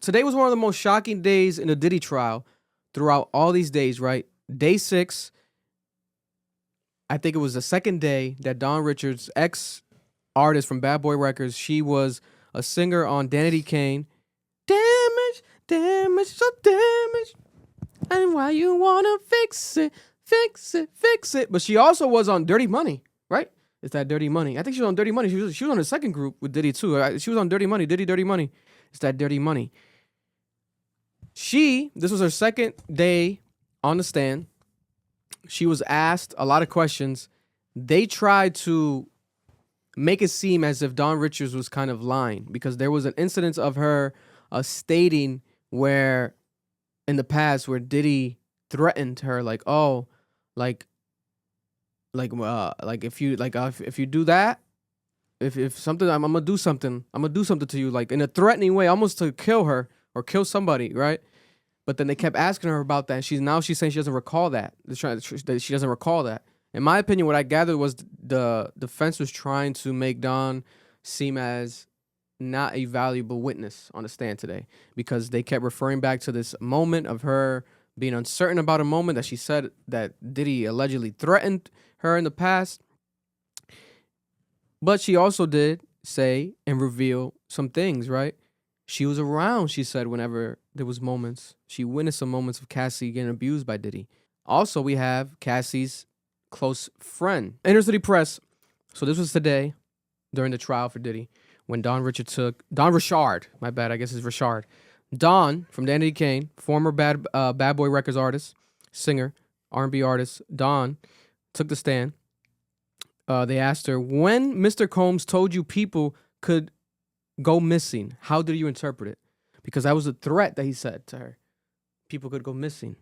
Today was one of the most shocking days in the Diddy trial throughout all these days, right? Day 6, I think it was the second day that Dawn Richards, ex-artist from Bad Boy Records, she was a singer on Danity Kane. Damage, damage, so damage. And why you wanna fix it, fix it, fix it. But she also was on Dirty Money, right? It's that Dirty Money. I think she was on Dirty Money. She was on the second group with Diddy too. She was on Dirty Money, Diddy Dirty Money. It's that Dirty Money. This was her second day on the stand. She was asked a lot of questions. They tried to make it seem as if Dawn Richards was kind of lying because there was an incident of her stating where in the past where Diddy threatened her like, oh, like if you do that, if something, I'm gonna do something to you, like in a threatening way, almost to kill her or kill somebody, right? But then they kept asking her about that, and she's saying she doesn't recall that. She doesn't recall that. In my opinion, what I gathered was the defense was trying to make Dawn seem as not a valuable witness on the stand today because they kept referring back to this moment of her being uncertain about a moment that she said that Diddy allegedly threatened her in the past. But she also did say and reveal some things, right? She was around, she said, whenever there was moments. She witnessed some moments of Cassie getting abused by Diddy. Also, we have Cassie's close friend. Inner City Press. So this was today during the trial for Diddy when Don Richard, my bad, I guess it's Richard. Don from Danity Kane, former Bad Boy Records artist, singer, R&B artist. Don took the stand. They asked her, when Mr. Combs told you people could go missing, how did you interpret it? Because that was a threat that he said to her. People could go missing.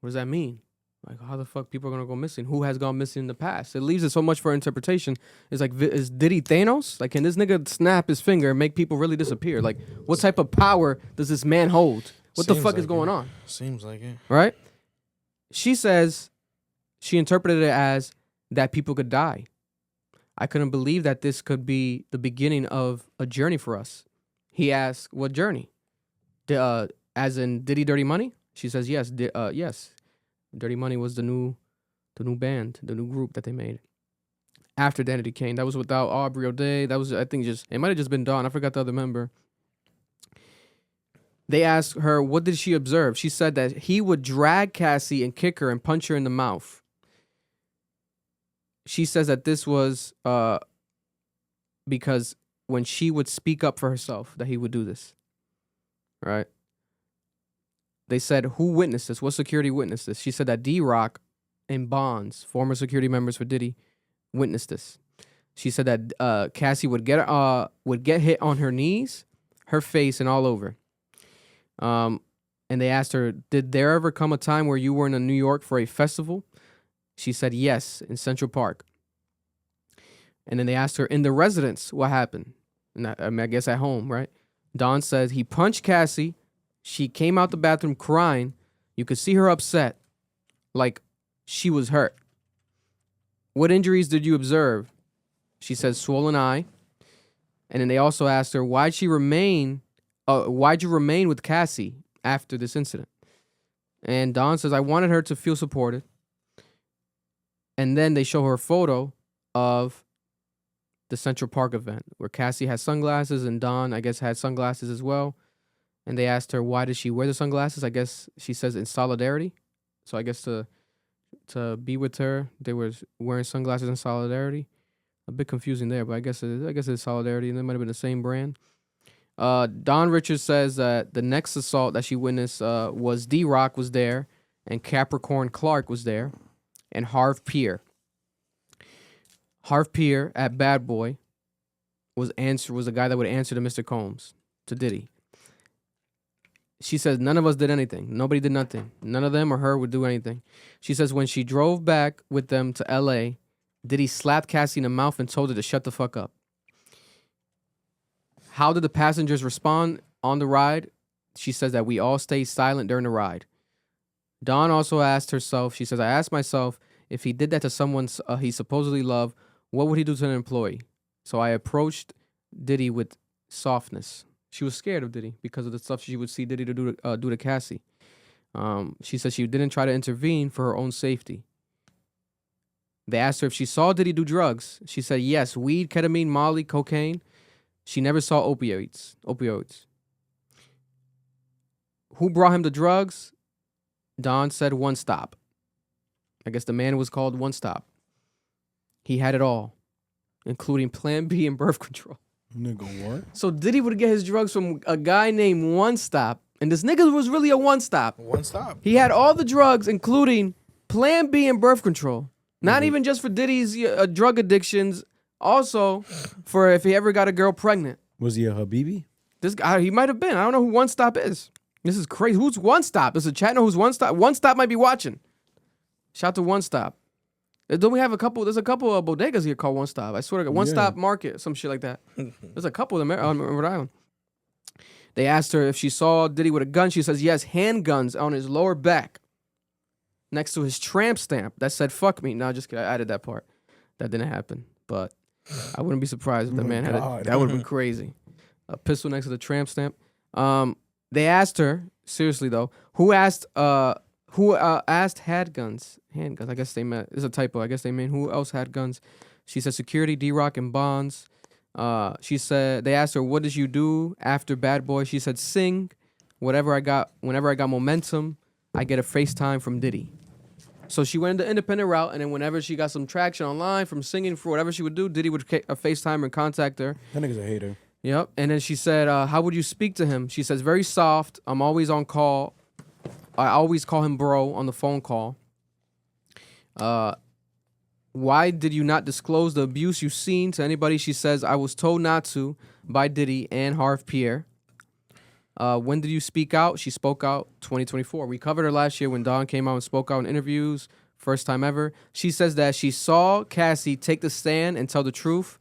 What does that mean? Like, how the fuck people are going to go missing? Who has gone missing in the past? It leaves it so much for interpretation. It's like, is Diddy Thanos? Like, can this nigga snap his finger and make people really disappear? Like, what type of power does this man hold? What the fuck is going on? Seems like it. Right? She says she interpreted it as that people could die. I couldn't believe that this could be the beginning of a journey for us. He asked, what journey? As in Diddy Dirty Money? She says, yes. Yes. Dirty Money was the new band, the new group that they made after Danity Kane. That was without Aubrey O'Day. That was, I think, it might have just been Dawn. I forgot the other member. They asked her, what did she observe? She said that he would drag Cassie and kick her and punch her in the mouth. She says that this was because when she would speak up for herself, that he would do this. Right? They said, who witnessed this? What security witnessed this? She said that D-Rock and Bonds, former security members for Diddy, witnessed this. She said that Cassie would get hit on her knees, her face, and all over. And they asked her, did there ever come a time where you were in New York for a festival? She said, yes, in Central Park. And then they asked her, in the residence, what happened? And I guess at home, right? Don says he punched Cassie. She came out the bathroom crying. You could see her upset, like she was hurt. What injuries did you observe? She says, swollen eye. And then they also asked her, why'd you remain with Cassie after this incident? And Don says, I wanted her to feel supported. And then they show her a photo of the Central Park event where Cassie has sunglasses and Don, I guess, had sunglasses as well. And they asked her, why did she wear the sunglasses? I guess she says in solidarity. So I guess to be with her, they were wearing sunglasses in solidarity. A bit confusing there, but I guess it's solidarity, and it might have been the same brand. Don Richards says that the next assault that she witnessed was D-Rock was there, and Capricorn Clark was there, and Harv Pierre. Harv Pierre at Bad Boy was the guy that would answer to Mr. Combs, to Diddy. She says none of us did anything. Nobody did nothing. None of them or her would do anything. She says when she drove back with them to L.A., Diddy slapped Cassie in the mouth and told her to shut the fuck up. How did the passengers respond on the ride? She says that we all stayed silent during the ride. Dawn also asked herself, she says, I asked myself, if he did that to someone he supposedly loved, what would he do to an employee? So I approached Diddy with softness. She was scared of Diddy because of the stuff she would see Diddy do to Cassie. She said she didn't try to intervene for her own safety. They asked her if she saw Diddy do drugs. She said yes, weed, ketamine, Molly, cocaine. She never saw opioids. Who brought him the drugs? Don said One Stop. I guess the man was called One Stop. He had it all, including Plan B and birth control. Nigga, what? So Diddy would get his drugs from a guy named One Stop, and this nigga was really a One Stop. One Stop. He had all the drugs, including Plan B and birth control. Not even just for Diddy's drug addictions, also for if he ever got a girl pregnant. Was he a Habibi? This guy, he might have been. I don't know who One Stop is. This is crazy. Who's One Stop? Does the chat know who's One Stop? One Stop might be watching. Shout to One Stop. Don't we have a couple? There's a couple of bodegas here called One Stop. I swear to God. One Stop Market, some shit like that. There's a couple of them on Rhode Island. They asked her if she saw Diddy with a gun. She says yes, handguns on his lower back next to his tramp stamp that said fuck me. No, just kidding. I added that part. That didn't happen. But I wouldn't be surprised if the man had it. That would have been crazy. A pistol next to the tramp stamp. They asked her, seriously though, who asked had guns? Handguns. I guess they meant, it's a typo. I guess they mean who else had guns. She said security, D-Rock, and Bonds. She said, they asked her, what did you do after Bad Boy? She said, sing. Whenever I got momentum, I get a FaceTime from Diddy. So she went the independent route, and then whenever she got some traction online from singing for whatever she would do, Diddy would FaceTime and contact her. That nigga's a hater. Yep. And then she said, how would you speak to him? She says, very soft. I'm always on call. I always call him bro on the phone call. Why did you not disclose the abuse you've seen to anybody? She says, I was told not to by Diddy and Harv Pierre. When did you speak out? She spoke out 2024. We covered her last year when Dawn came out and spoke out in interviews. First time ever. She says that she saw Cassie take the stand and tell the truth.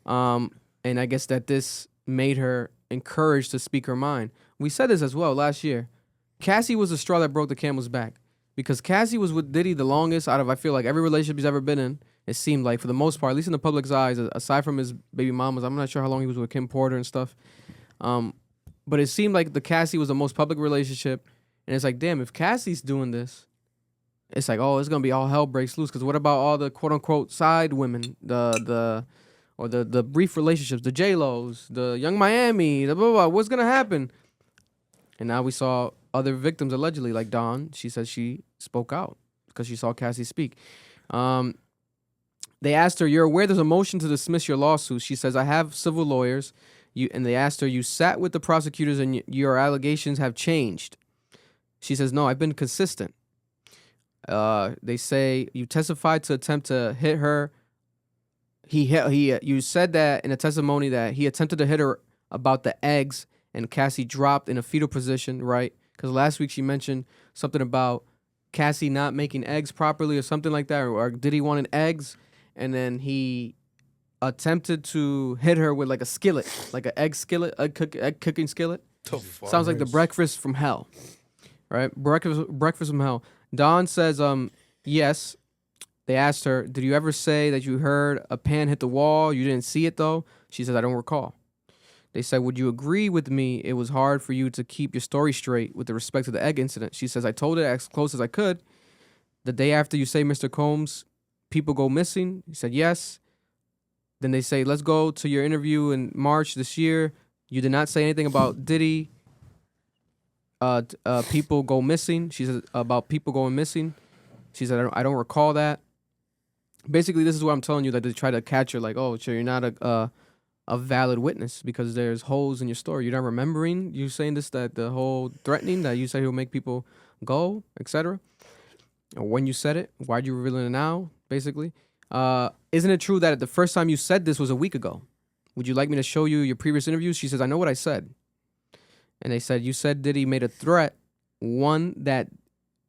And I guess that this made her encouraged to speak her mind. We said this as well last year. Cassie was the straw that broke the camel's back. Because Cassie was with Diddy the longest out of, I feel like, every relationship he's ever been in. It seemed like, for the most part, at least in the public's eyes, aside from his baby mamas. I'm not sure how long he was with Kim Porter and stuff. But it seemed like the Cassie was the most public relationship. And it's like, damn, if Cassie's doing this, it's like, oh, it's going to be all hell breaks loose. Because what about all the quote-unquote side women, the brief relationships, the J-Los, the Young Miami, the blah, blah, blah. What's going to happen? And now we saw other victims, allegedly, like Dawn. She said she spoke out because she saw Cassie speak. They asked her, you're aware there's a motion to dismiss your lawsuit. She says, I have civil lawyers. And they asked her, you sat with the prosecutors and your allegations have changed. She says, no, I've been consistent. They say you testified to attempt to hit her. You said that in a testimony that he attempted to hit her about the eggs and Cassie dropped in a fetal position, right? Because last week she mentioned something about Cassie not making eggs properly or something like that, or did he want eggs? And then he attempted to hit her with like a skillet, like an egg cooking skillet. Sounds like the breakfast from hell, right? Breakfast from hell. Dawn says, yes. They asked her, did you ever say that you heard a pan hit the wall? You didn't see it though? She says, I don't recall. They said, would you agree with me it was hard for you to keep your story straight with respect to the egg incident? She says, I told it as close as I could. The day after you say, Mr. Combs, people go missing. He said, yes. Then they say, let's go to your interview in March this year. You did not say anything about Diddy. People go missing. She said, about people going missing. She said, I don't recall that. Basically, this is what I'm telling you, that they try to catch her, like, oh, sure, you're not a valid witness because there's holes in your story. You're not remembering you saying this, that the whole threatening that you said he'll make people go, etc. Or when you said it, why'd you reveal it now, basically? Isn't it true that the first time you said this was a week ago? Would you like me to show you your previous interviews? She says, I know what I said. And they said, you said Diddy made a threat, one that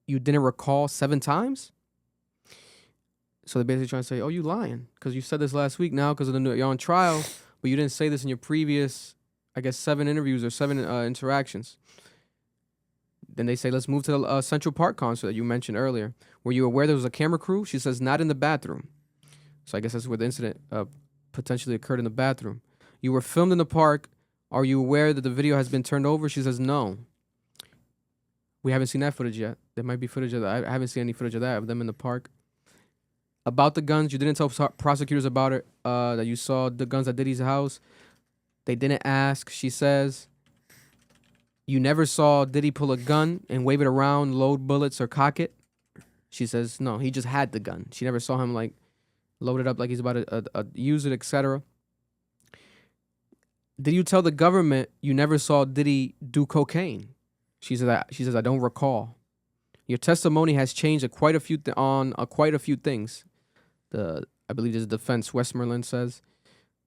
you didn't recall 7 times? So they're basically trying to say, oh, you lying because you said this last week now because you're on trial, but you didn't say this in your previous, I guess, 7 interviews or 7 interactions. Then they say, let's move to the Central Park concert that you mentioned earlier. Were you aware there was a camera crew? She says, not in the bathroom. So I guess that's where the incident potentially occurred, in the bathroom. You were filmed in the park Are you aware that the video has been turned over? She says, no. We haven't seen that footage yet. There might be footage of that. I haven't seen any footage of that, of them in the park. About the guns, you didn't tell prosecutors about it, that you saw the guns at Diddy's house. They didn't ask. She says, you never saw Diddy pull a gun and wave it around, load bullets, or cock it. She says, no, he just had the gun. She never saw him, like, load it up like he's about to use it, etc. Did you tell the government you never saw Diddy do cocaine? She says, I don't recall. Your testimony has changed quite a few things. I believe this is defense, Westmoreland says.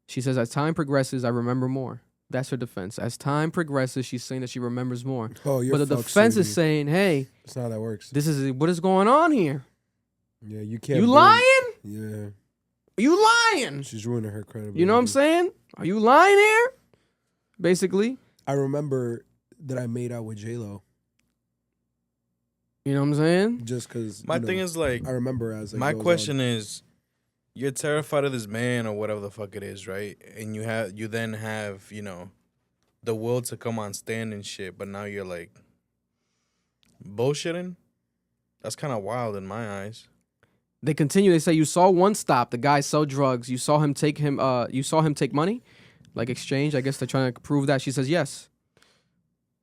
She says, as time progresses, I remember more. That's her defense. As time progresses, she's saying that she remembers more. Oh, you're but the defense is saying, hey, that's not how that works. This is what is going on here. Yeah, you can't. You lying? Yeah. Are you lying? She's ruining her credibility. You know what I'm saying? Are you lying here? Basically. I remember that I made out with J-Lo. You know what I'm saying? Just because. My thing is, like, I remember as my question is, you're terrified of this man or whatever the fuck it is, right? And you then have, you know, the will to come on stand and shit, but now you're like bullshitting? That's kind of wild in my eyes. They continue. They say you saw one stop. The guy sell drugs. You saw him take money, like exchange. I guess they're trying to prove that. She says yes.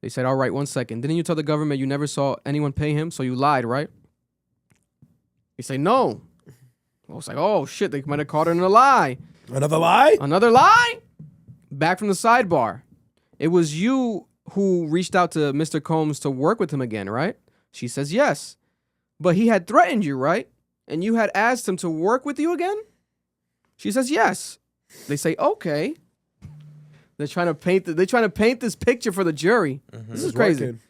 They said, all right, 1 second. Didn't you tell the government you never saw anyone pay him? So you lied, right? You say no. I was like, oh shit, they might have caught her in a lie. Another lie? Another lie? Back from the sidebar. It was you who reached out to Mr. Combs to work with him again, right? She says yes. But he had threatened you, right? And you had asked him to work with you again? She says yes. They say, okay. They're trying to paint this picture for the jury. Mm-hmm. This is crazy. Working.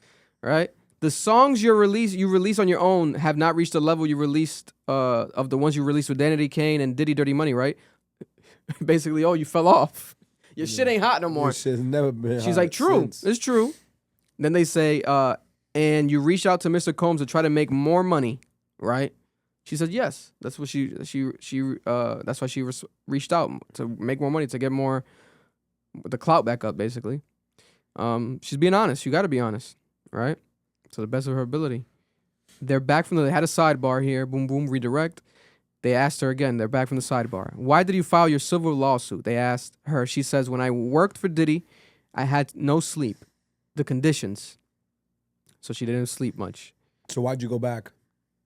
Right? The songs you release on your own have not reached the level you released of the ones you released with Danity Kane and Diddy Dirty Money, right? Basically, you fell off. Your shit ain't hot no more. Your shit's never been She's hot like, true. Since. It's true. Then they say, and you reached out to Mr. Combs to try to make more money, right? She said yes. That's what that's why she reached out to make more money, to get more the clout back up, basically. She's being honest. You got to be honest, right? To the best of her ability. They're back from they had a sidebar here. Boom, boom, redirect. They asked her again. They're back from the sidebar. Why did you file your civil lawsuit? They asked her. She says, when I worked for Diddy, I had no sleep. The conditions. So she didn't sleep much. So why'd you go back?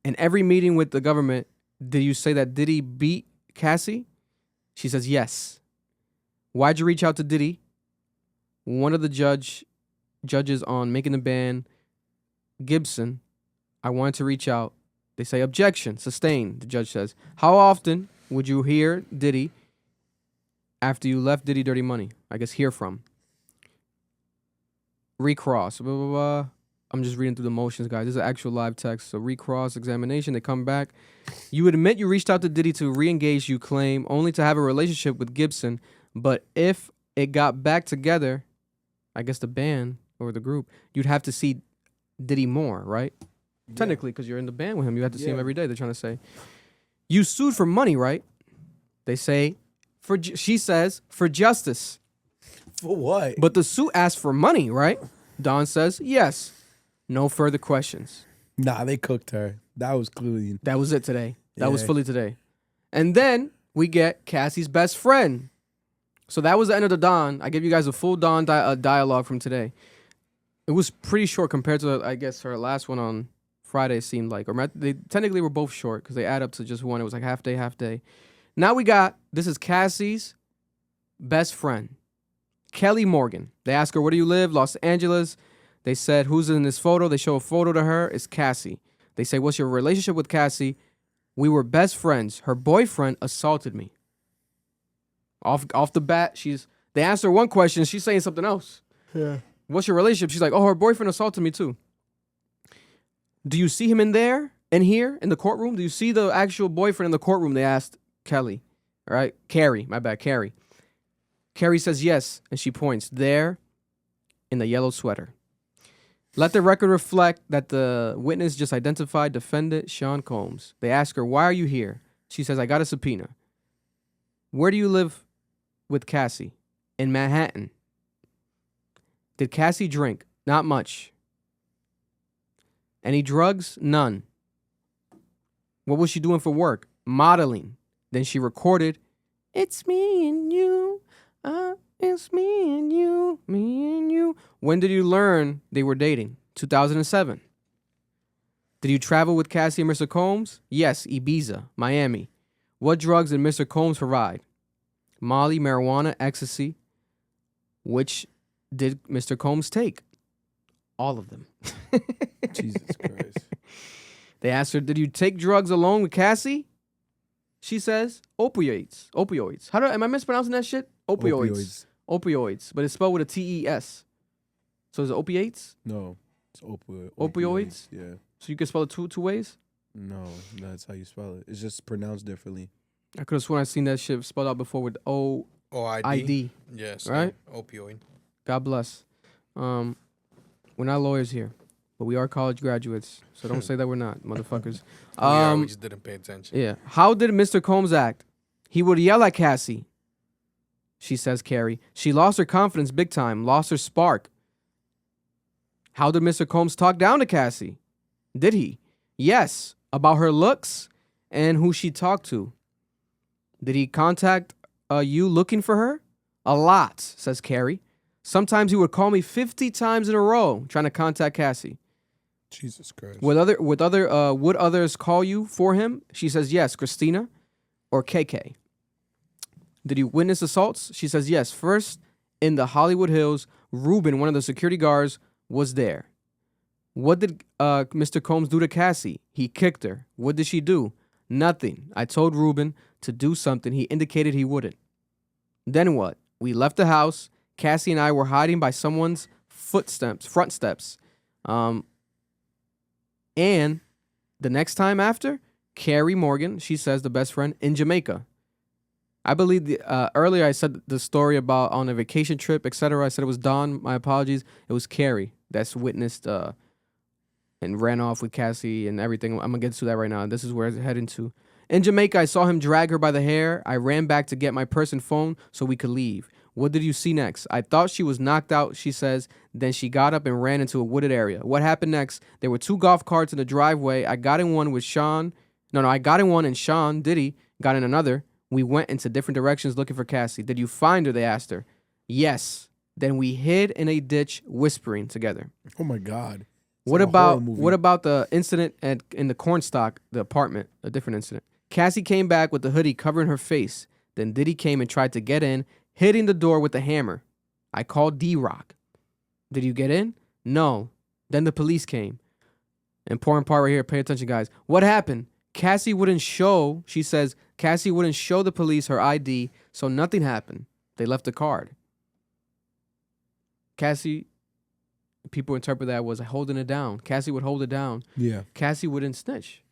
In every meeting with the government, did you say that Diddy beat Cassie? She says, yes. Why'd you reach out to Diddy? One of the judges on Making the Band, Gibson, I wanted to reach out. They say, objection, sustained, the judge says. How often would you hear Diddy after you left Diddy Dirty Money? I guess hear from. Recross, blah, blah, blah. I'm just reading through the motions, guys. This is an actual live text. So recross examination, they come back. You admit you reached out to Diddy to re-engage, you claim, only to have a relationship with Gibson. But if it got back together, I guess the band or the group, you'd have to see Diddy more, right? Yeah. Technically, because you're in the band with him. You have to see him every day, they're trying to say. You sued for money, right? They say, she says, for justice. For what? But the suit asked for money, right? Don says, yes. No further questions. Nah, they cooked her. That was clean. That was it today. That was fully today. And then we get Cassie's best friend. So that was the end of the Don. I gave you guys a full Don dialogue from today. It was pretty short compared to, I guess, her last one on Friday, it seemed like. Or they technically were both short because they add up to just one. It was like half day, half day. Now this is Cassie's best friend, Kelly Morgan. They ask her, where do you live? Los Angeles. They said, who's in this photo? They show a photo to her. It's Cassie. They say, what's your relationship with Cassie? We were best friends. Her boyfriend assaulted me. Off the bat, they asked her one question. She's saying something else. Yeah. What's your relationship? She's like, her boyfriend assaulted me too. Do you see him in here, in the courtroom? Do you see the actual boyfriend in the courtroom? They asked Kelly. All right? Carrie. My bad. Carrie. Carrie says yes, and she points there in the yellow sweater. Let the record reflect that the witness just identified defendant Sean Combs. They ask her, why are you here? She says, I got a subpoena. Where do you live with Cassie? In Manhattan. Did Cassie drink? Not much. Any drugs? None. What was she doing for work? Modeling. Then she recorded, "It's me and you. It's me and you. Me and you." When did you learn they were dating? 2007. Did you travel with Cassie and Mr. Combs? Yes, Ibiza, Miami. What drugs did Mr. Combs provide? Molly, marijuana, ecstasy. Which did Mr. Combs take? All of them. Jesus Christ. They asked her, "Did you take drugs alone with Cassie?" She says, opioids. Opioids. Am I mispronouncing that shit? Opioids. Opioids. But it's spelled with a T-E-S. So is it opiates? No. It's Opioids? Yeah. So you can spell it two ways? No, that's how you spell it. It's just pronounced differently. I could have sworn I seen that shit spelled out before with O-I-D. Yes. Right? Opioid. God bless. We're not lawyers here, but we are college graduates. So don't say that we're not, motherfuckers. We just didn't pay attention. Yeah. How did Mr. Combs act? He would yell at Cassie. She says, Carrie. She lost her confidence big time, lost her spark. How did Mr. Combs talk down to Cassie? Did he? Yes. About her looks and who she talked to. Did he contact you looking for her? A lot, says Carrie. Sometimes he would call me 50 times in a row trying to contact Cassie. Jesus Christ. Would others call you for him? She says yes, Christina or KK. Did you witness assaults? She says yes. First, in the Hollywood Hills, Ruben, one of the security guards, was there. What did Mr. Combs do to Cassie? He kicked her. What did she do? Nothing. I told Ruben to do something. He indicated he wouldn't. Then what? We left the house. Cassie and I were hiding by someone's front steps. And the next time after, Carrie Morgan, she says the best friend, in Jamaica. I believe earlier I said the story about on a vacation trip, etc. I said it was Dawn. My apologies. It was Carrie that's witnessed and ran off with Cassie and everything. I'm going to get to that right now. This is where it's heading to. In Jamaica, I saw him drag her by the hair. I ran back to get my purse and phone so we could leave. What did you see next? I thought she was knocked out, she says. Then she got up and ran into a wooded area. What happened next? There were 2 golf carts in the driveway. I got in one with Sean. I got in one and Sean, Diddy, got in another. We went into different directions looking for Cassie. Did you find her? They asked her. Yes. Then we hid in a ditch whispering together. Oh my God. It's What like a horror about movie. what about the incident in the cornstalk, the apartment, a different incident? Cassie came back with the hoodie covering her face. Then Diddy came and tried to get in, hitting the door with a hammer. I called D-Rock. Did you get in? No. Then the police came. Important part right here. Pay attention, guys. What happened? Cassie wouldn't show, she says, Cassie wouldn't show the police her ID, so nothing happened. They left the card. Cassie, people interpret that was holding it down. Cassie would hold it down. Yeah. Cassie wouldn't snitch.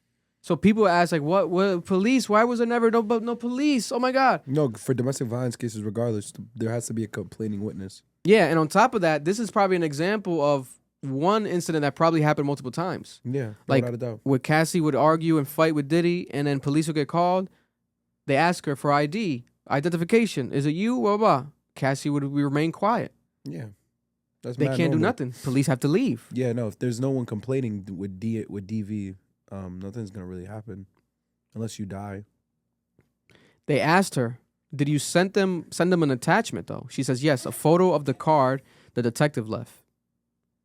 So people ask, like, what police? Why was there never no police? Oh my God. No, for domestic violence cases, regardless, there has to be a complaining witness. Yeah, and on top of that, this is probably an example of one incident that probably happened multiple times. Yeah, Like, without a doubt. where Cassie would argue and fight with Diddy, and then police would get called. They ask her for ID, identification. Is it you? Blah, blah, blah. Cassie would remain quiet. Yeah. That's They mad can't do normal. nothing. Police have to leave. Yeah, no, if there's no one complaining with DV, nothing's going to really happen unless you die. They asked her, did you send them an attachment, though? She says, yes, a photo of the card the detective left.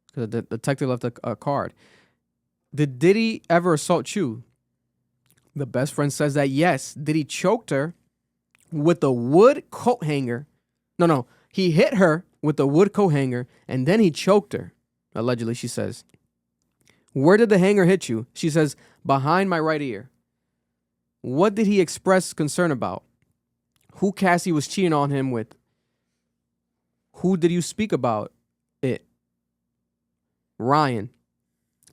Because the detective left a card. Did Diddy ever assault you? The best friend says that, yes. Diddy choked her with a wood coat hanger. No. He hit her with a wood coat hanger, and then he choked her. Allegedly, she says. Where did the hanger hit you? She says, behind my right ear. What did he express concern about? Who Cassie was cheating on him with? Who did you speak about it? Ryan,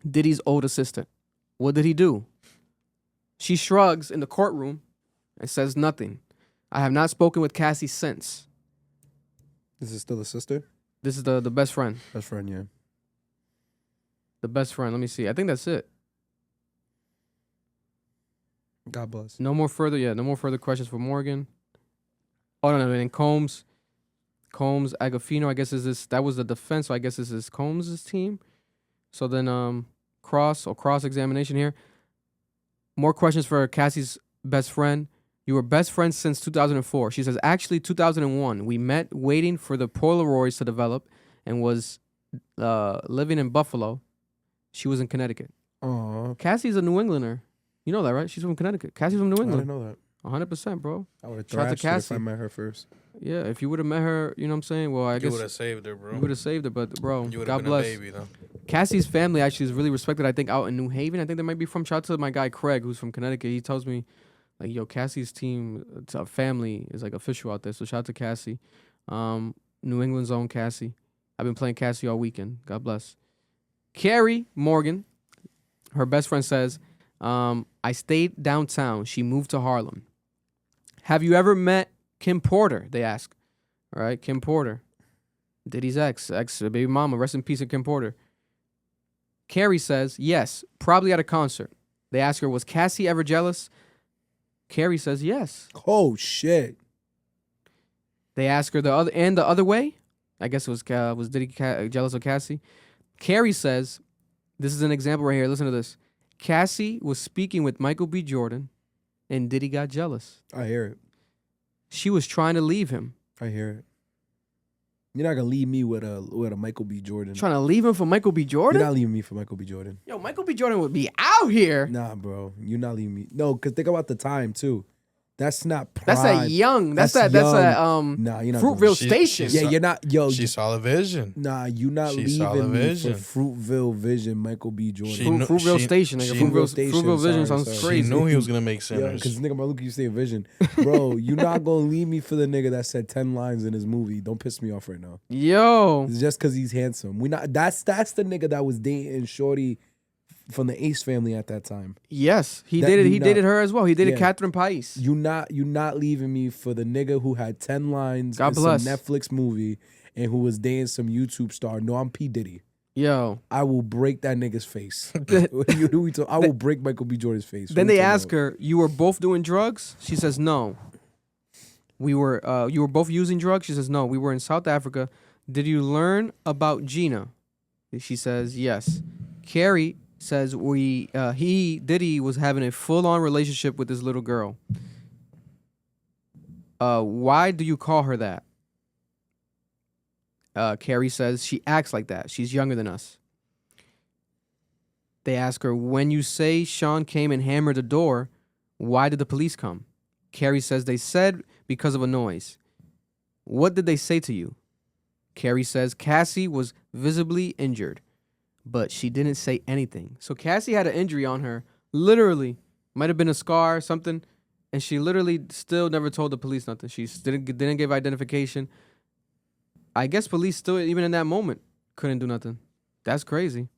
Diddy's old assistant. What did he do? She shrugs in the courtroom and says nothing. I have not spoken with Cassie since. This is still a sister? This is the best friend. Best friend, yeah. The best friend. Let me see. I think that's it. God bless. No more further questions for Morgan. Oh, no. And Combs. Combs, Agafino, I guess that was the defense, so I guess this is Combs' team. So then cross examination here. More questions for Cassie's best friend. You were best friends since 2004. She says, actually 2001. We met waiting for the Polaroids to develop and was living in Buffalo. She was in Connecticut. Aw. Cassie's a New Englander. You know that, right? She's from Connecticut. Cassie's from New I England. didn't know that. 100%, bro. I would have Shout out to thrashed her if Cassie. I met her first. Yeah, if you would have met her, you know what I'm saying? Well, I You guess would have saved her, bro. you would have saved her, but bro, You would God have been bless. a baby, though. Cassie's family actually is really respected, I think, out in New Haven. I think they might be from. Shout out to my guy Craig, who's from Connecticut. He tells me, like, yo, Cassie's team, it's a family is like official out there. So shout out to Cassie. New England's own Cassie. I've been playing Cassie all weekend. God bless. Carrie Morgan, her best friend says, I stayed downtown. She moved to Harlem. Have you ever met Kim Porter? They ask. All right, Kim Porter. Diddy's ex baby mama. Rest in peace, Kim Porter. Carrie says, yes, probably at a concert. They ask her, was Cassie ever jealous? Carrie says, yes. Oh shit. They ask her the other way. I guess it was Diddy jealous of Cassie? Carrie says, this is an example right here. Listen to this. Cassie was speaking with Michael B. Jordan, and Diddy got jealous. I hear it. She was trying to leave him. I hear it. You're not gonna leave me with a Michael B. Jordan. Trying to leave him for Michael B. Jordan? You're not leaving me for Michael B. Jordan. Yo, Michael B. Jordan would be out here. Nah, bro. You're not leaving me. No, because think about the time too. That's not prime. That's that young. That's That's that Nah, you're not Fruitville doing Station. Yeah, you're not. Yo, She saw the vision. nah, you not She saw the leaving me vision. for Fruitville Vision, Michael B. Jordan. She knew- Fruitville she- Station. Nigga. she- Fruitville Vision Sorry, sounds sorry. She crazy. knew he was going to make Yeah, sinners. because nigga Maluka, you say vision, bro. You not gonna leave me for the nigga that said 10 lines in his movie. Don't piss me off right now. Yo. It's just because he's handsome. We not. That's the nigga that was dating Shorty from the Ace family at that time. Yes, he That did it. you He not- dated her as well. He dated Yeah. Catherine Pais. You not leaving me for the nigga who had 10 lines God in bless. some Netflix movie and who was dating some YouTube star. No, I'm P. Diddy. Yo. I will break that nigga's face. I will break Michael B. Jordan's face. Then they ask her, you were both doing drugs? She says, no. You were both using drugs? She says, no. We were in South Africa. Did you learn about Gina? She says, yes. Carrie says Diddy was having a full-on relationship with this little girl. Why do you call her that? Carrie says she acts like that. She's younger than us. They ask her, when you say Sean came and hammered the door, why did the police come? Carrie says they said because of a noise. What did they say to you? Carrie says Cassie was visibly injured, but she didn't say anything. So Cassie had an injury on her, literally. Might have been a scar or something, and she literally still never told the police nothing. She didn't give identification. I guess police still, even in that moment, couldn't do nothing. That's crazy. It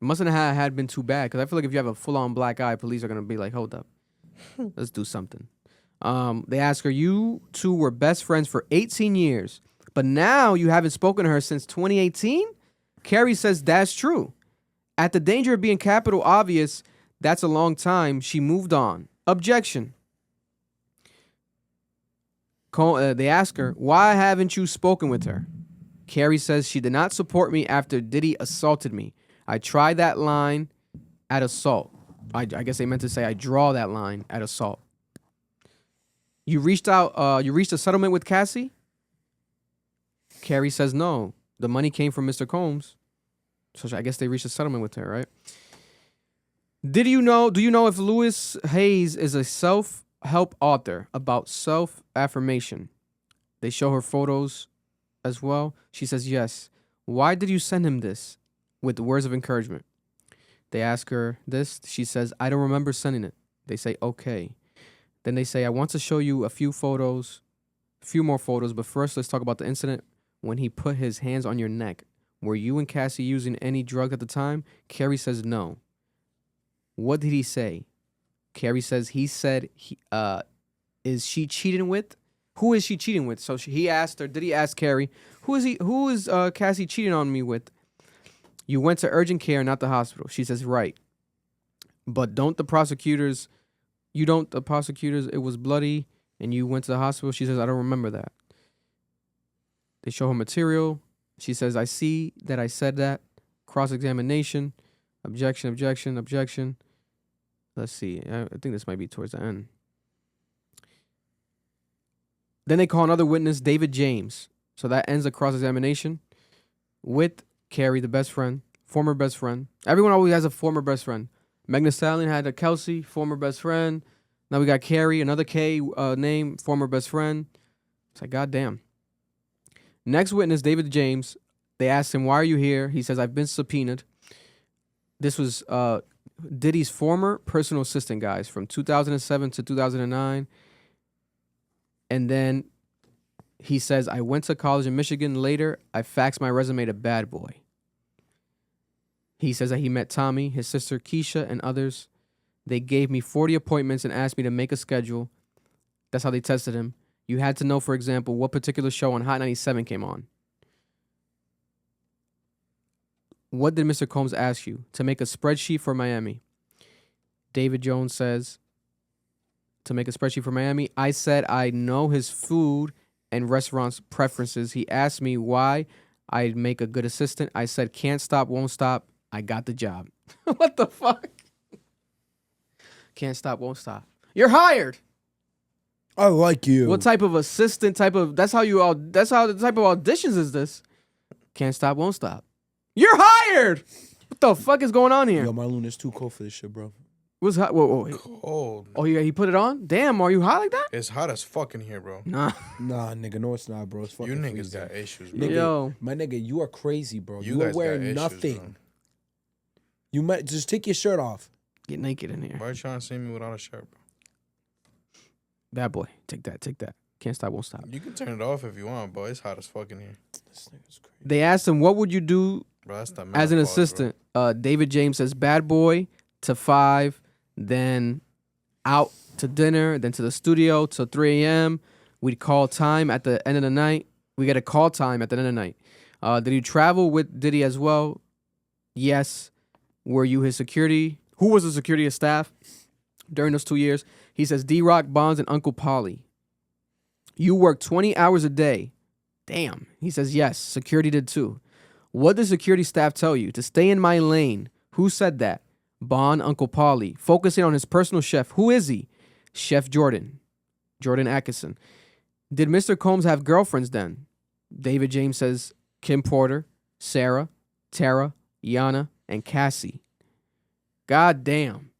mustn't have had been too bad, because I feel like if you have a full-on black eye, police are going to be like, hold up. Let's do something. They ask her, you two were best friends for 18 years, but now you haven't spoken to her since 2018? Carrie says that's true. At the danger of being capital obvious, that's a long time. She moved on. Objection. They ask her, why haven't you spoken with her? Carrie says she did not support me after Diddy assaulted me. I tried that line at assault. I guess they meant to say I draw that line at assault. You reached a settlement with Cassie? Carrie says no. The money came from Mr. Combs. So I guess they reached a settlement with her, right? Do you know if Louis Hayes is a self-help author about self-affirmation? They show her photos as well. She says yes. Why did you send him this with words of encouragement? They ask her this. She says, I don't remember sending it. They say, okay. Then they say, I want to show you a few more photos, but first let's talk about the incident when he put his hands on your neck. Were you and Cassie using any drug at the time? Carrie says no. What did he say? Carrie says he said, is she cheating with? Who is she cheating with? So he asked her, did he ask Carrie, who is Cassie cheating on me with? You went to urgent care, not the hospital. She says, right. But it was bloody and you went to the hospital? She says, I don't remember that. They show her material. She says, I see that I said that. Cross-examination. Objection. Let's see. I think this might be towards the end. Then they call another witness, David James. So that ends the cross-examination with Carrie, the best friend, former best friend. Everyone always has a former best friend. Megan Thee Stallion had a Kelsey, former best friend. Now we got Carrie, another K name, former best friend. It's like, goddamn. Next witness, David James. They asked him, why are you here? He says, I've been subpoenaed. This was Diddy's former personal assistant, guys, from 2007 to 2009. And then he says, I went to college in Michigan. Later, I faxed my resume to Bad Boy. He says that he met Tommy, his sister Keisha, and others. They gave me 40 appointments and asked me to make a schedule. That's how they tested him. You had to know, for example, what particular show on Hot 97 came on. What did Mr. Combs ask you? To make a spreadsheet for Miami. David Jones says, to make a spreadsheet for Miami. I said I know his food and restaurants preferences. He asked me why I'd make a good assistant. I said, can't stop, won't stop. I got the job. What the fuck? Can't stop, won't stop. You're hired. I like you. What type of assistant that's how the type of auditions is this? Can't stop, won't stop. You're hired. What the fuck is going on here? Yo, Marlon, it's too cold for this shit, bro. What's hot? Whoa. Cold. Oh, he put it on? Damn, are you hot like that? It's hot as fuck in here, bro. Nah, nigga, no, it's not, bro. It's fucking You niggas freezing. got issues, bro. Nigga, Yo. my nigga, you are crazy, bro. You You are guys got wearing issues, nothing. bro. You might just take your shirt off. get naked in here. Why are you trying to see me without a shirt, bro? Bad boy, take that. Can't stop, won't stop. You can turn it off if you want, but it's hot as fuck in here. This nigga's crazy. They asked him, what would you do Bro, that's the as an menopause, assistant? David James says, bad boy to 5, then out to dinner, then to the studio till 3 a.m. We'd call time at the end of the night. We get a call time at the end of the night. Did you travel with Diddy as well? Yes. Were you his security? Who was the security of staff during those 2 years? He says, D-Rock, Bonds, and Uncle Polly. You work 20 hours a day. Damn. He says, yes, security did too. What did security staff tell you? To stay in my lane. Who said that? Bond, Uncle Polly. Focusing on his personal chef. Who is he? Chef Jordan Atkinson. Did Mr. Combs have girlfriends then? David James says Kim Porter, Sarah, Tara, Yana, and Cassie. God damn.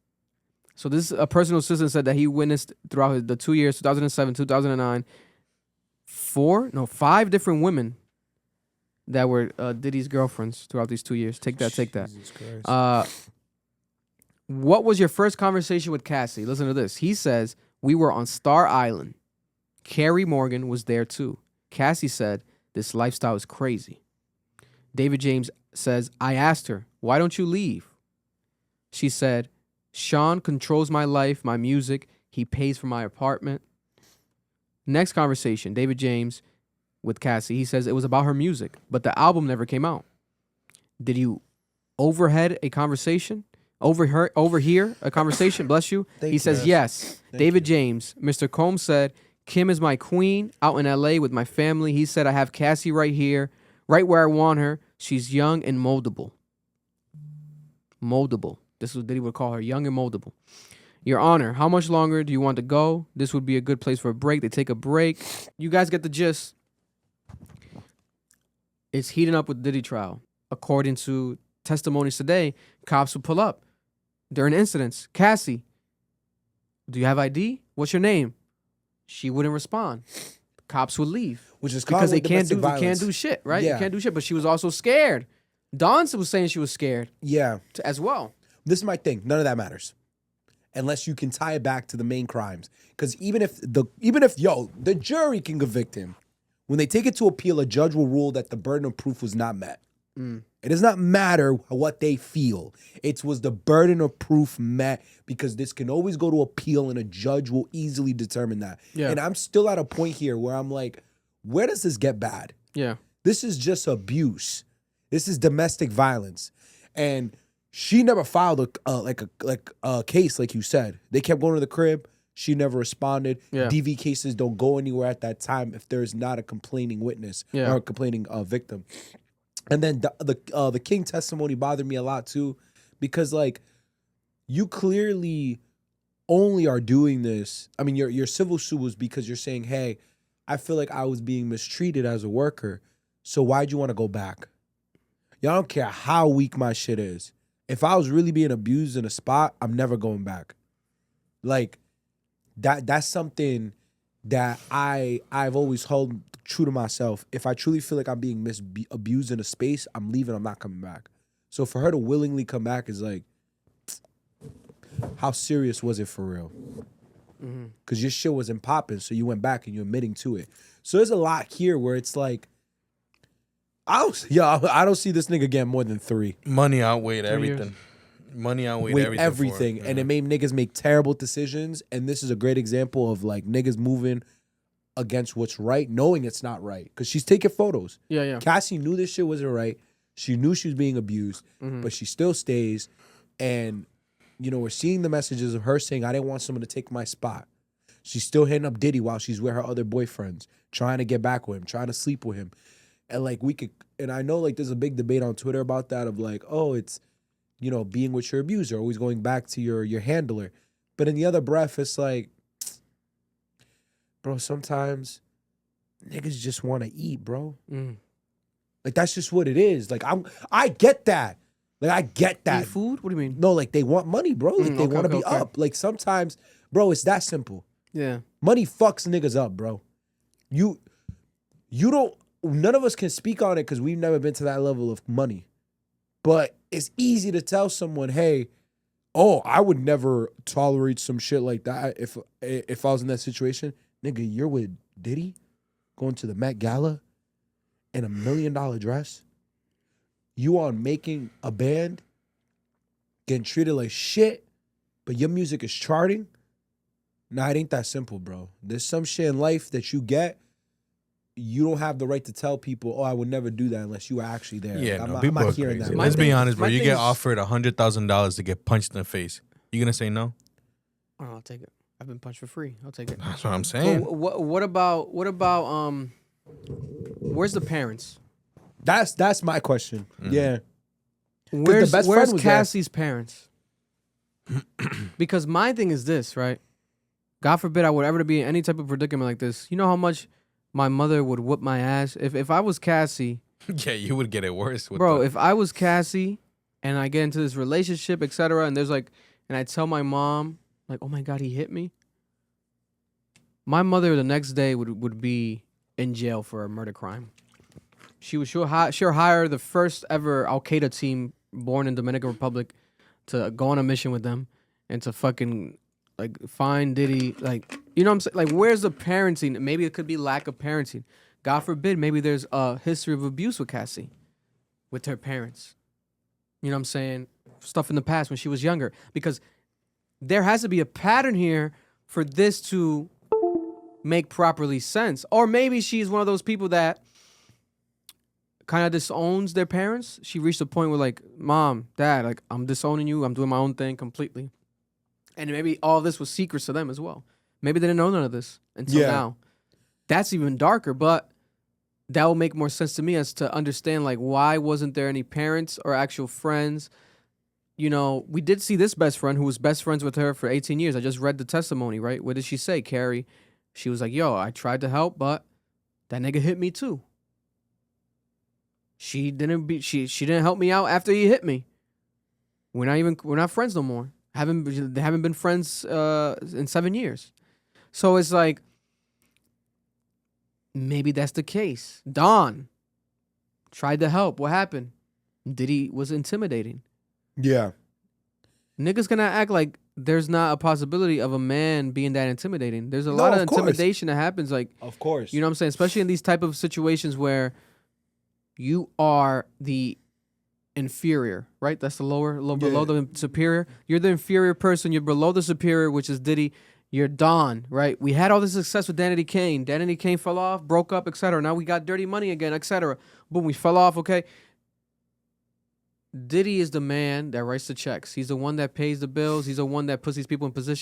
So this personal assistant said that he witnessed throughout the 2 years, 2007, 2009, 5 different women that were Diddy's girlfriends throughout these 2 years. Take that. Jesus Christ. What was your first conversation with Cassie? Listen to this. He says, we were on Star Island. Carrie Morgan was there too. Cassie said, this lifestyle is crazy. David James says, I asked her, why don't you leave? She said, Sean controls my life, my music. He pays for my apartment. Next conversation, David James with Cassie. He says it was about her music, but the album never came out. Did you overhear a conversation? Overhear a conversation? Bless you. Thank He you. says yes. David James. Mr. Combs said, Kim is my queen out in LA with my family. He said, I have Cassie right here, right where I want her. She's young and moldable. Moldable. This is what Diddy would call her, young and moldable. Your Honor, how much longer do you want to go? This would be a good place for a break. They take a break. You guys get the gist. It's heating up with Diddy trial. According to testimonies today, cops would pull up during incidents. Cassie, do you have ID? What's your name? She wouldn't respond. Cops would leave. Which is Because they common with can't domestic do violence. shit, right? Yeah. You can't do shit. But she was also scared. Dawn was saying she was scared Yeah. as well. This is my thing. None of that matters. Unless you can tie it back to the main crimes. Because even if the jury can convict him, when they take it to appeal, a judge will rule that the burden of proof was not met. It does not matter what they feel. It was the burden of proof met, because this can always go to appeal and a judge will easily determine that. Yeah. And I'm still at a point here where I'm like, where does this get bad? Yeah. This is just abuse. This is domestic violence. And she never filed a case, like you said. They kept going to the crib. She never responded. Yeah. DV cases don't go anywhere at that time if there's not a complaining witness or a complaining victim. And then the King testimony bothered me a lot too, because like you clearly only are doing this. I mean, your civil suit was because you're saying, hey, I feel like I was being mistreated as a worker. So why'd you want to go back? Y'all don't care how weak my shit is. If I was really being abused in a spot, I'm never going back. Like that's something that I've always held true to myself. If I truly feel like I'm being abused in a space, I'm leaving. I'm not coming back. So for her to willingly come back is like, how serious was it for real? Because your shit wasn't popping, so you went back and you're admitting to it. So there's a lot here where it's like, I don't see this nigga getting more than 3. Money outweighed everything. Money outweighed everything. And it made niggas make terrible decisions. And this is a great example of like niggas moving against what's right, knowing it's not right. Because she's taking photos. Yeah. Cassie knew this shit wasn't right. She knew she was being abused, but she still stays. And, you know, we're seeing the messages of her saying, I didn't want someone to take my spot. She's still hitting up Diddy while she's with her other boyfriends, trying to get back with him, trying to sleep with him. And like and I know like there's a big debate on Twitter about that of like, oh, it's, you know, being with your abuser, always going back to your handler. But in the other breath, it's like, bro, sometimes niggas just want to eat, bro. Like that's just what it is. Like I get that. Like I get that. Eat food? What do you mean? No, like they want money, bro. Like they want to be okay. up. Like sometimes, bro, it's that simple. Yeah. Money fucks niggas up, bro. You don't. None of us can speak on it because we've never been to that level of money. But it's easy to tell someone, hey, oh, I would never tolerate some shit like that if I was in that situation. Nigga, you're with Diddy, going to the Met Gala in $1 million dress. You are making a band, getting treated like shit, but your music is charting. Nah, it ain't that simple, bro. There's some shit in life that you get. You don't have the right to tell people, oh, I would never do that unless you were actually there. Yeah, like, no, I'm people not are hearing crazy. that. Let's be honest, bro. my You thing get is- offered $100,000 to get punched in the face. You gonna say no? Oh, I'll take it. I've been punched for free. I'll take it. That's what I'm saying. What about where's the parents? That's my question. Yeah. Where's best friend was there. Cassie's parents? Because my thing is this, right? God forbid I would ever be in any type of predicament like this. You know how much my mother would whoop my ass? If I was Cassie, Yeah, you would get it worse. With bro, if I was Cassie and I get into this relationship, etc., and there's like, and I tell my mom, like, oh my God, he hit me. My mother the next day would be in jail for a murder crime. She'll hire the first ever Al Qaeda team born in Dominican Republic to go on a mission with them and to fucking like find Diddy, like, you know what I'm saying? Like, where's the parenting? Maybe it could be lack of parenting. God forbid, maybe there's a history of abuse with Cassie, with her parents. You know what I'm saying? Stuff in the past when she was younger. Because there has to be a pattern here for this to make properly sense. Or maybe she's one of those people that kind of disowns their parents. She reached a point where like, mom, dad, like, I'm disowning you. I'm doing my own thing completely. And maybe all this was secrets to them as well. Maybe they didn't know none of this until now. That's even darker, but that will make more sense to me as to understand, like, why wasn't there any parents or actual friends? You know, we did see this best friend who was best friends with her for 18 years. I just read the testimony, right? What did she say, Carrie? She was like, yo, I tried to help, but that nigga hit me too. She didn't help me out after he hit me. We're not friends no more. They haven't been friends in 7 years. So it's like, maybe that's the case. Don tried to help. What happened? Diddy was intimidating. Yeah. Niggas gonna act like there's not a possibility of a man being that intimidating. There's a lot of intimidation that happens. Like, of course. You know what I'm saying? Especially in these type of situations where you are the inferior, right? That's the below the superior. You're the inferior person. You're below the superior, which is Diddy. You're Don, right? We had all this success with Danity Kane. Danity Kane fell off, broke up, etc. Now we got Dirty Money again, etc. Boom, we fell off, okay? Diddy is the man that writes the checks. He's the one that pays the bills. He's the one that puts these people in positions